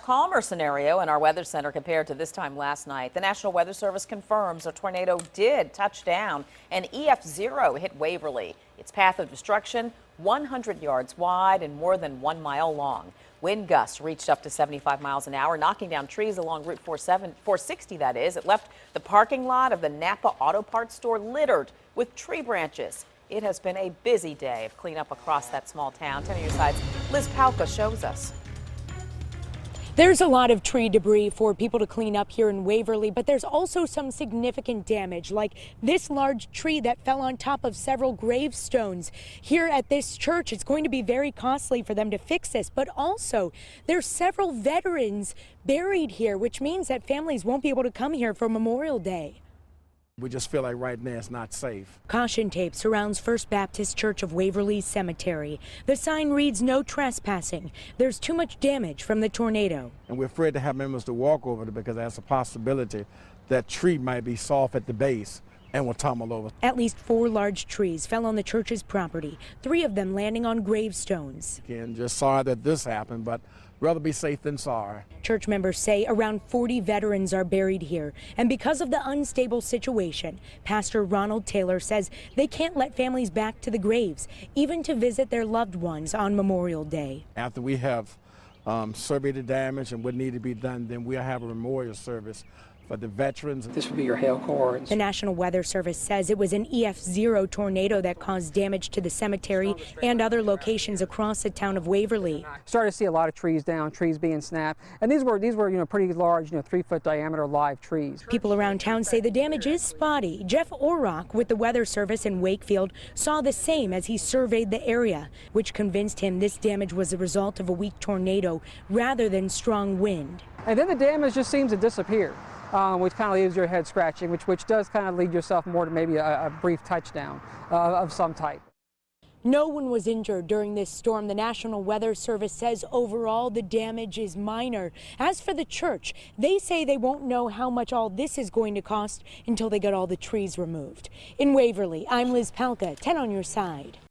Calmer scenario in our weather center compared to this time last night. The National Weather Service confirms a tornado did touch down. An EF0 hit Waverly. Its path of destruction 100 yards wide and more than 1 mile long. Wind gusts reached up to 75 miles an hour, knocking down trees along Route 460, that is. It left the parking lot of the Napa Auto Parts store littered with tree branches. It has been a busy day of cleanup across that small town. 10 on your side's Liz Palka shows us. There's a lot of tree debris for people to clean up here in Waverly, but there's also some significant damage, like this large tree that fell on top of several gravestones. Here at this church, it's going to be very costly for them to fix this, but also there's several veterans buried here, which means that families won't be able to come here for Memorial Day. We just feel like right now it's not safe. Caution tape surrounds First Baptist Church of Waverly Cemetery. The sign reads no trespassing. There's too much damage from the tornado. And we're afraid to have members to walk over it because there's a possibility that tree might be soft at the base and will tumble over. At least 4 large trees fell on the church's property, 3 of them landing on gravestones. Again, just sorry that this happened, but rather be safe than sorry. Church members say around 40 veterans are buried here, and because of the unstable situation, Pastor Ronald Taylor says they can't let families back to the graves, even to visit their loved ones on Memorial Day. After we have surveyed the damage and what needed to be done, then we'll have a memorial service for the veterans. This would be your hail cords. The National Weather Service says it was an EF0 tornado that caused damage to the cemetery and other locations across the town of Waverly. Started to see a lot of trees down, trees being snapped, and these were pretty large, 3-foot diameter live trees. People around town say the damage is spotty. Jeff Orrock with the Weather Service in Wakefield saw the same as he surveyed the area, which convinced him this damage was the result of a weak tornado rather than strong wind. And then the damage just seems to disappear. Which kind of leaves your head scratching, which does kind of lead yourself more to maybe a brief touchdown of some type. No one was injured during this storm. The National Weather Service says overall the damage is minor. As for the church, they say they won't know how much all this is going to cost until they get all the trees removed. In Waverly, I'm Liz Palka, 10 on your side.